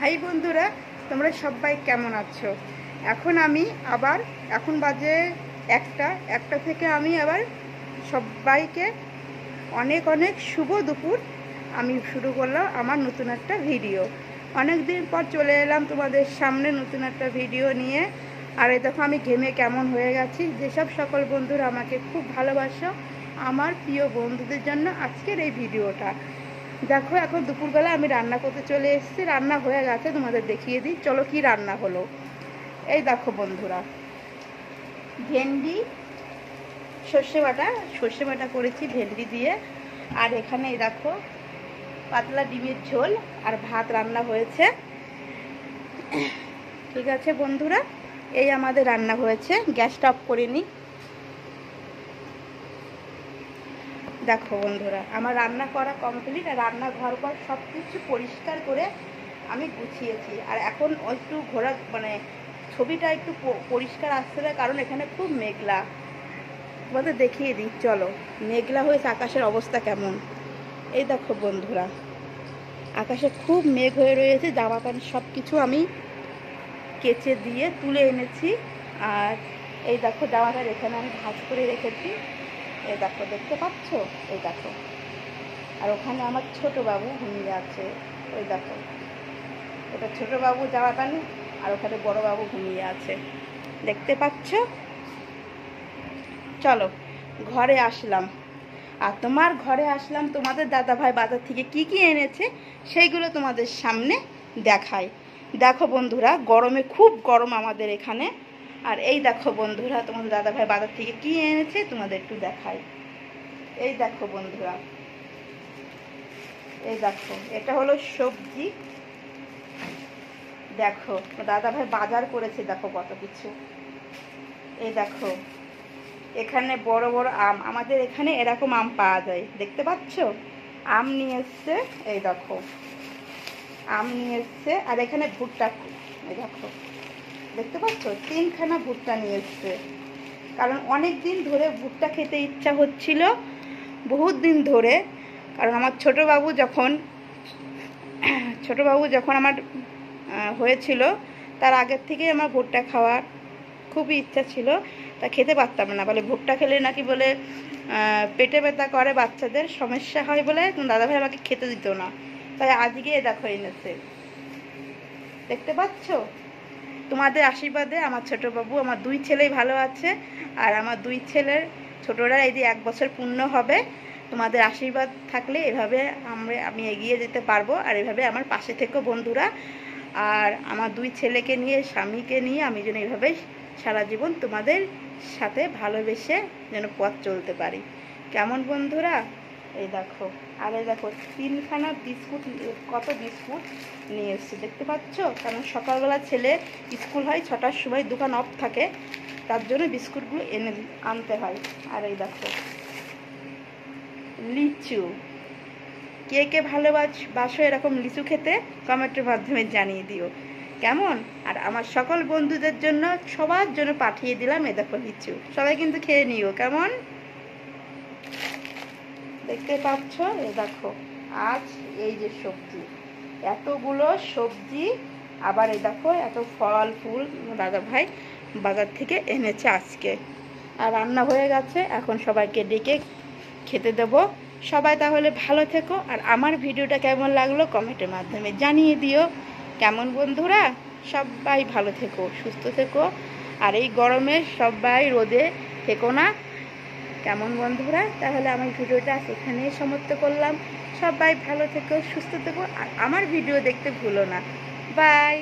High বন্ধুরা, তোমরা সবাই কেমন আছো? এখন বাজে একটা থেকে আমি আবার সবাইকে অনেক অনেক শুভ দুপুর। আমি শুরু করলাম আমার নতুন একটা ভিডিও। অনেক দিন পর চলে এলাম তোমাদের সামনে নতুন একটা ভিডিও নিয়ে। আর এই দেখো আমি ঘেমে কেমন হয়ে গেছি। যেসব সকল বন্ধুরা আমাকে খুব ভালোবাসো, আমার প্রিয় বন্ধুদের জন্য আজকের এই ভিডিওটা। দেখো এখন দুপুরবেলা আমি রান্না করতে চলে এসেছি। রান্না হয়ে গেছে, তোমাদের দেখিয়ে দিই। চলো কি রান্না হলো। এই দেখো বন্ধুরা, ভেন্ডি সর্ষে বাটা করেছি ভেন্ডি দিয়ে। আর এখানে এই দেখো পাতলা ডিমের ঝোল আর ভাত রান্না হয়েছে। ঠিক আছে বন্ধুরা, এই আমাদের রান্না হয়েছে। গ্যাসটা অফ করে নিই। দেখো বন্ধুরা, আমার রান্না করা কমপ্লিট। আর রান্নাঘর পর সব কিছু পরিষ্কার করে আমি গুছিয়েছি। আর এখন একটু ছবিটা একটু পরিষ্কার আসছে না, কারণ এখানে খুব মেঘলা। তোমাদের দেখিয়ে দিই, চলো। মেঘলা হয়েছে, আকাশের অবস্থা কেমন এই দেখো বন্ধুরা। আকাশে খুব মেঘ হয়ে রয়েছে। জামা প্যান্ট সব কিছু আমি কেচে দিয়ে তুলে এনেছি। আর এই দেখো জামা প্যান্ট এখানে আমি ভাঁজ করে রেখেছি। এই দেখো, দেখতে পাচ্ছ? এই দেখো। আর ওখানে আমার ছোট বাবু ঘুমিয়ে আছে। ওই দেখো, ওটা ছোট বাবু জামা প্যান্ট, আর ওখানে বড় বাবু ঘুমিয়ে আছে। দেখতে পাচ্ছ? চলো ঘরে আসলাম। আর ঘরে আসলাম, তোমাদের দাদা ভাই বাজার থেকে কি কি এনেছে সেইগুলো তোমাদের সামনে দেখাই। দেখো বন্ধুরা, গরমে খুব গরম আমাদের এখানে। আর এই দেখো বন্ধুরা, তোমাদের দাদা ভাই বাজার থেকে কি এনেছে তোমাদের একটু দেখাই। এই দেখো বন্ধুরা, এই দেখো, এটা হলো সবজি। দেখো দাদা ভাই বাজার করেছে, দেখো কত কিছু। এই দেখো, এখানে বড় বড় আম, আমাদের এখানে এরকম আম পাওয়া যায়, দেখতে পাচ্ছ? আম নিয়ে এসছে। এই দেখো, আম নিয়ে এসছে। আর এখানে ভুট্টা, এই দেখো, দেখতে পাচ্ছ? 3খানা ভুট্টা নিয়ে এসছে। কারণ অনেক দিন ধরে ভুট্টা খেতে ইচ্ছা হচ্ছিল, বহুত দিন ধরে। কারণ আমার ছোট বাবু যখন আমার হয়েছিল, তার আগের থেকেই আমার ভুট্টা খাওয়ার খুবই ইচ্ছা ছিল। তা খেতে পারতাম না, বলে ভুট্টা খেলে নাকি বলে পেটে ব্যথা করে, বাচ্চাদের সমস্যা হয় বলে দাদাভাই আমাকে খেতে দিত না। তাই আজকে দেখো এনেছে, দেখতে পাচ্ছ? তোমাদের আশীর্বাদে আমার ছোট বাবু, আমার 2 ছেলেই ভালো আছে। আর আমার 2 ছেলের ছোটরা এই যে 1 বছর পূর্ণ হবে। তোমাদের আশীর্বাদ থাকলে এভাবে আমি এগিয়ে যেতে পারবো। আর এভাবে আমার পাশে থেকো বন্ধুরা। আর আমার 2 ছেলেকে নিয়ে, স্বামীকে নিয়ে আমি যেন এইভাবে সারা জীবন তোমাদের সাথে ভালোবেসে যেন পথ চলতে পারি। কেমন বন্ধুরা? এই দেখো। আর এই দেখো 3খানা বিস্কুট, কত বিস্কুট নিয়ে এসেছি, দেখতে পাচ্ছ? কারণ সকালবেলা ছেলে স্কুল হয় 6টার সময়, দোকান অফ থাকে, তার জন্য বিস্কুটগুলো আনতে হয়। আর এই দেখো লিচু। কে কে ভালোবাসো এরকম লিচু খেতে, কমেন্টের মাধ্যমে জানিয়ে দিও কেমন। আর আমার সকল বন্ধুদের জন্য, সবার জন্য পাঠিয়ে দিলাম। এ দেখো লিচু, সবাই কিন্তু খেয়ে নিও কেমন। দেখতে পাচ্ছ? এ দেখো, আজ এই যে সবজি, এতগুলো সবজি, আবার এই দেখো এত ফল ফুল দাদা ভাই বাজার থেকে এনেছে আজকে। আর রান্না হয়ে গেছে, এখন সবাইকে ডেকে খেতে দেবো। সবাই তাহলে ভালো থেকো। আর আমার ভিডিওটা কেমন লাগলো কমেন্টের মাধ্যমে জানিয়ে দিও কেমন বন্ধুরা। সবাই ভালো থেকো, সুস্থ থেকো। আর এই গরমে সবাই রোদে থেকো না, কেমন বন্ধুরা। তাহলে আমার ভিডিওটা এখানেই সমাপ্ত করলাম। সবাই ভালো থেকো, সুস্থ থেকো। আর আমার ভিডিও দেখতে ভুলো না। বাই।